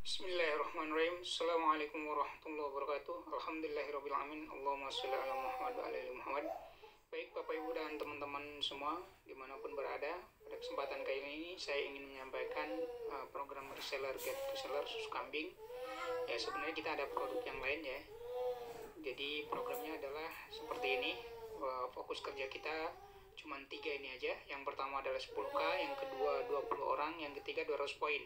Bismillahirrahmanirrahim. Assalamualaikum warahmatullahi wabarakatuh. Alhamdulillahirrahmanirrahim. Allahumma sholli ala Muhammad wa ala ali Muhammad. Baik Bapak Ibu dan teman-teman semua dimanapun berada, pada kesempatan kali ini saya ingin menyampaikan program reseller get reseller susu kambing. Ya, sebenarnya kita ada produk yang lain ya. Jadi programnya adalah seperti ini. Fokus kerja kita cuma 3 ini aja. Yang pertama adalah 10K, yang kedua 20 orang, yang ketiga 200 poin.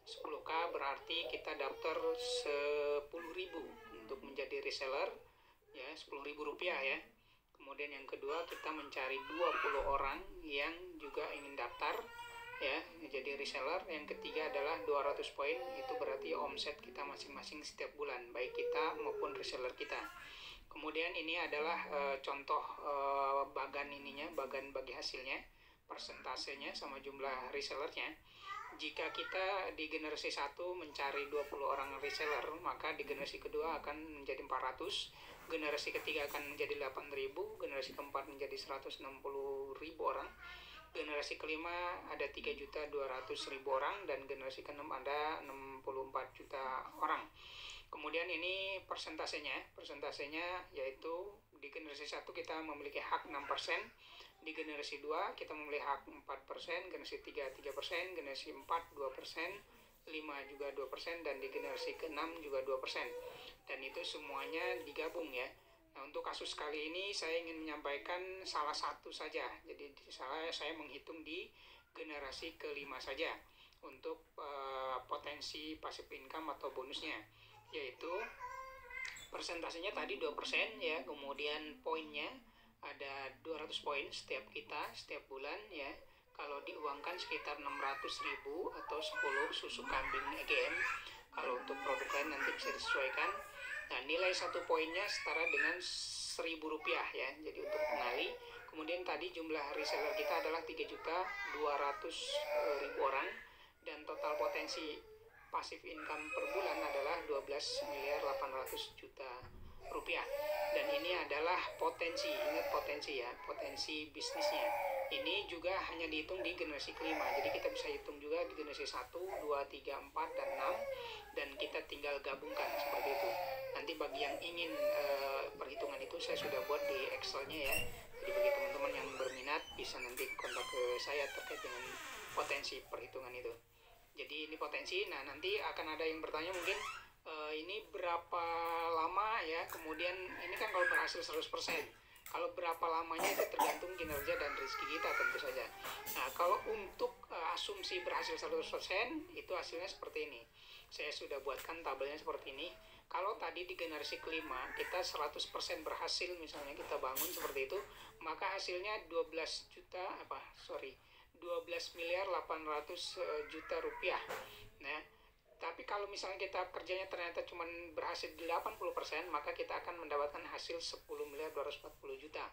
10K berarti kita daftar 10.000 untuk menjadi reseller ya, 10.000 rupiah ya. Kemudian yang kedua kita mencari 20 orang yang juga ingin daftar ya menjadi reseller. Yang ketiga adalah 200 poin, itu berarti omset kita masing-masing setiap bulan, baik kita maupun reseller kita. Kemudian ini adalah contoh bagan bagi hasilnya, persentasenya sama jumlah resellernya. Jika kita di generasi 1 mencari 20 orang reseller, maka di generasi kedua akan menjadi 400, generasi ketiga akan menjadi 8.000, generasi keempat menjadi 160.000 orang, generasi kelima ada 3.200.000 orang, dan generasi keenam ada 64 juta orang. Kemudian ini persentasenya yaitu di generasi 1 kita memiliki hak 6%, di generasi 2 kita memiliki hak 4%, generasi 3 3%, generasi 4 2%, 5 juga 2%, dan di generasi ke-6 juga 2%. Dan itu semuanya digabung ya. Nah, untuk kasus kali ini saya ingin menyampaikan salah satu saja. Jadi saya menghitung di generasi ke-5 saja untuk potensi passive income atau bonusnya, yaitu persentasenya tadi 2% ya, kemudian poinnya ada 200 poin setiap bulan ya. Kalau diuangkan sekitar 600.000 atau 10 susu kambing EGM. Kalau untuk produk lain nanti bisa disesuaikan. Nah, nilai satu poinnya setara dengan 1.000 rupiah ya. Jadi untuk pengali. Kemudian tadi jumlah reseller kita adalah 3.200.000 orang, dan total potensi passive income per bulan adalah 12.800.000.000 rupiah. Dan ini adalah potensi, ingat potensi ya, potensi bisnisnya. Ini juga hanya dihitung di generasi kelima, jadi kita bisa hitung juga di generasi 1, 2, 3, 4, dan 6, dan kita tinggal gabungkan seperti itu. Nanti bagi yang ingin perhitungan itu saya sudah buat di Excelnya ya. Jadi bagi teman-teman yang berminat bisa nanti kontak ke saya terkait dengan potensi perhitungan itu. Jadi ini potensi. Nah, nanti akan ada yang bertanya mungkin ini berapa lama ya, kemudian ini kan kalau berhasil 100%, kalau berapa lamanya itu tergantung kinerja dan rezeki kita tentu saja. Nah, kalau untuk asumsi berhasil 100% itu hasilnya seperti ini. Saya sudah buatkan tabelnya seperti ini. Kalau tadi di generasi kelima kita 100% berhasil, misalnya kita bangun seperti itu, maka hasilnya 12.800.000.000 rupiah. Nah, tapi kalau misalnya kita kerjanya ternyata cuma berhasil 80%, maka kita akan mendapatkan hasil 10.240.000.000.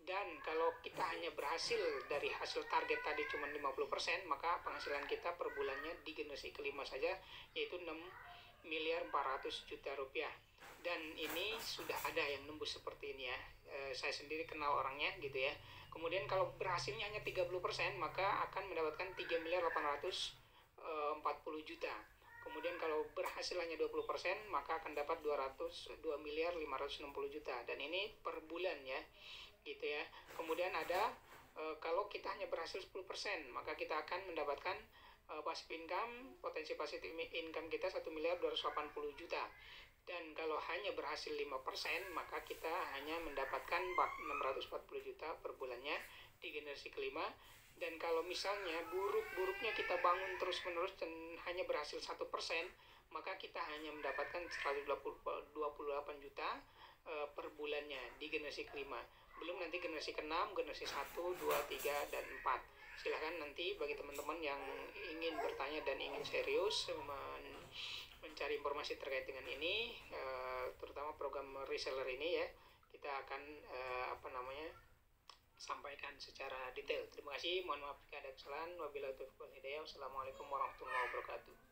Dan kalau kita hanya berhasil dari hasil target tadi cuma 50%, maka penghasilan kita per bulannya di generasi kelima saja yaitu 6.400.000.000 rupiah. Dan ini sudah ada yang nembus seperti ini ya. Saya sendiri kenal orangnya gitu ya. Kemudian kalau berhasilnya hanya 30%, maka akan mendapatkan 3.840.000.000. Kemudian kalau berhasil hanya 20%, maka akan dapat 2.560.000.000. Dan ini per bulan ya, gitu ya. Kemudian ada kalau kita hanya berhasil 10%, maka kita akan mendapatkan passive income, potensi passive income kita 1.280.000.000. Dan kalau hanya berhasil 5%, maka kita hanya mendapatkan 640.000.000 per bulannya di generasi kelima. Dan kalau misalnya buruk-buruknya kita bangun terus-menerus dan hanya berhasil 1%, maka kita hanya mendapatkan 128 juta per bulannya di generasi kelima. Belum nanti generasi ke-6, generasi 1, 2, 3, dan 4. Silahkan nanti bagi teman-teman yang ingin bertanya dan ingin serius mencari informasi terkait dengan ini, terutama program reseller ini ya, kita akan sampaikan secara detail. Terima kasih, mohon maaf jika ada kesalahan. Wabillahi taufiq wal hidayah. Wassalamualaikum warahmatullahi wabarakatuh.